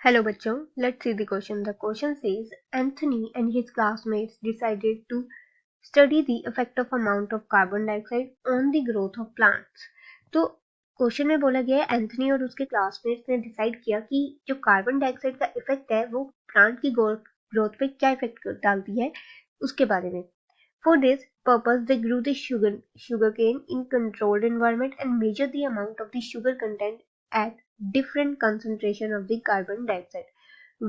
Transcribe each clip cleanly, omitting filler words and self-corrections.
Hello बच्चों, let's see the question. The question says Anthony and his classmates decided to study the effect of amount of carbon dioxide on the growth of plants. तो question में बोला गया है Anthony और उसके classmates ने decide किया कि जो कार्बन डाइऑक्साइड का इफेक्ट है वो प्लांट की ग्रोथ पे क्या इफेक्ट डालती है उसके बारे में. For this purpose, they grew the sugarcane in controlled environment and measured the amount of the sugar content at different concentration of the carbon dioxide.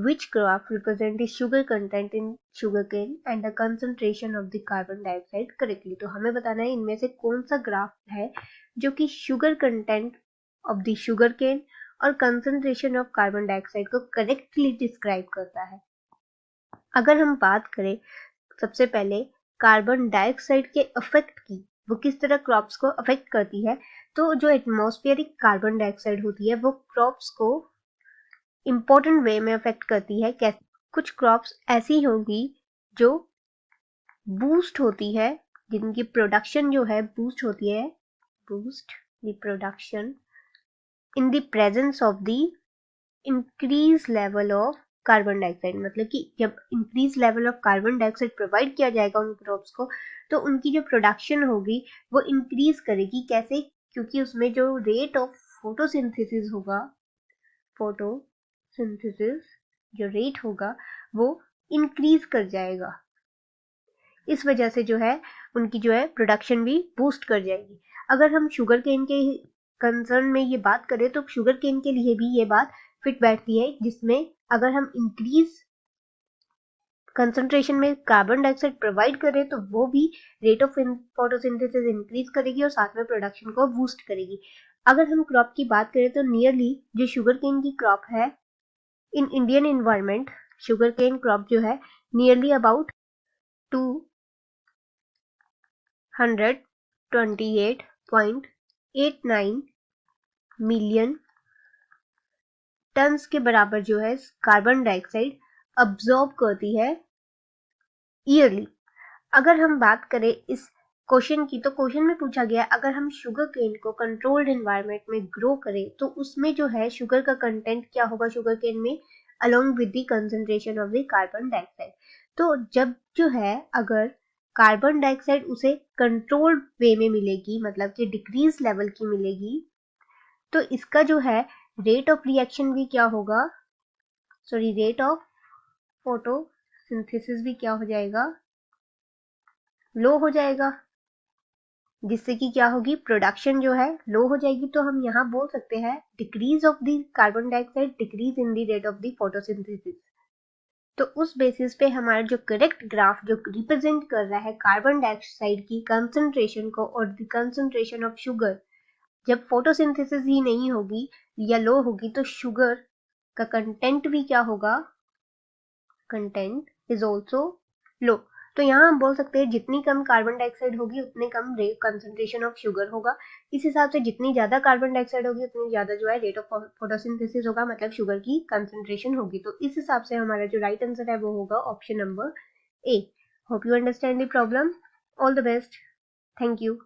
Which graph represent the sugar content in sugarcane and the concentration of the carbon dioxide correctly? तो हमें बताना है इनमें से कौन सा graph है जो कि sugar content of the sugarcane और concentration of carbon dioxide को करेक्टली डिस्क्राइब करता है. अगर हम बात करें सबसे पहले कार्बन डाइऑक्साइड के इफेक्ट की, वो किस तरह क्रॉप्स को अफेक्ट करती है, तो जो एटमॉस्फेरिक कार्बन डाइऑक्साइड होती है वो क्रॉप्स को इम्पोर्टेंट वे में अफेक्ट करती है. कैसे? कुछ क्रॉप्स ऐसी होंगी जो बूस्ट होती है, जिनकी प्रोडक्शन जो है बूस्ट होती है, boost the production in the presence of the increase level of carbon dioxide. मतलब कि जब increase level of carbon dioxide provide किया जाएगा उन क्रॉप्स को, तो उनकी जो प्रोडक्शन होगी वो इंक्रीज करेगी. कैसे? क्योंकि उसमें जो रेट ऑफ फोटोसिंथेसिस होगा, फोटोसिंथेसिस जो रेट होगा वो इंक्रीज कर जाएगा. इस वजह से जो है उनकी जो है प्रोडक्शन भी बूस्ट कर जाएगी. अगर हम शुगर केन के कंसर्न में ये बात करें तो शुगर केन के लिए भी ये बात फिट बैठती है, जिसमें अगर हम इंक्रीज कंसंट्रेशन में कार्बन डाइऑक्साइड प्रोवाइड करें तो वो भी रेट ऑफ फोटोसिंथेसिस इंक्रीज करेगी और साथ में प्रोडक्शन को बूस्ट करेगी. अगर हम क्रॉप की बात करें तो नियरली जो शुगर केन की क्रॉप है in Indian environment, sugar cane crop जो है नियरली अबाउट 228.89 मिलियन टन्स के बराबर जो है कार्बन डाइऑक्साइड अब्सॉर्ब करती है ईयरली. अगर हम बात करें इस क्वेश्चन की, तो क्वेश्चन में पूछा गया अगर हम शुगर केन को कंट्रोल्ड एनवायरनमेंट में ग्रो करें तो उसमें जो है शुगर का कंटेंट क्या होगा शुगर केन में, along with the concentration of the carbon dioxide. तो जब जो है अगर कार्बन डाइऑक्साइड उसे कंट्रोल्ड वे में मिलेगी, मतलब कि डिक्रीज लेवल की मिलेगी, तो इसका जो है रेट ऑफ रिएक्शन भी क्या होगा, सॉरी रेट ऑफ फोटोसिंथेसिस भी क्या हो जाएगा, लो हो जाएगा, जिससे कि क्या होगी, प्रोडक्शन जो है लो हो जाएगी. तो हम यहाँ बोल सकते हैं decrease of the carbon dioxide, decrease in the rate of the photosynthesis. तो उस बेसिस पे हमारा जो करेक्ट ग्राफ जो रिप्रेजेंट कर रहा है कार्बन डाइऑक्साइड की कंसंट्रेशन को और द कंसंट्रेशन ऑफ शुगर, जब फोटोसिंथेसिस ही नहीं होगी या लो होगी तो शुगर का कंटेंट भी क्या होगा, कंटेंट इज ऑल्सो लो. तो यहाँ हम बोल सकते हैं जितनी कम कार्बन डाइऑक्साइड होगी उतने कम कंसंट्रेशन ऑफ शुगर होगा. इस हिसाब से जितनी ज्यादा कार्बन डाइऑक्साइड होगी उतनी ज्यादा जो है रेट ऑफ फोटोसिंथेसिस होगा, मतलब शुगर की कंसंट्रेशन होगी. तो इस हिसाब से हमारा जो राइट आंसर है वो होगा option number A. Hope you understand the problem. All the best. Thank you.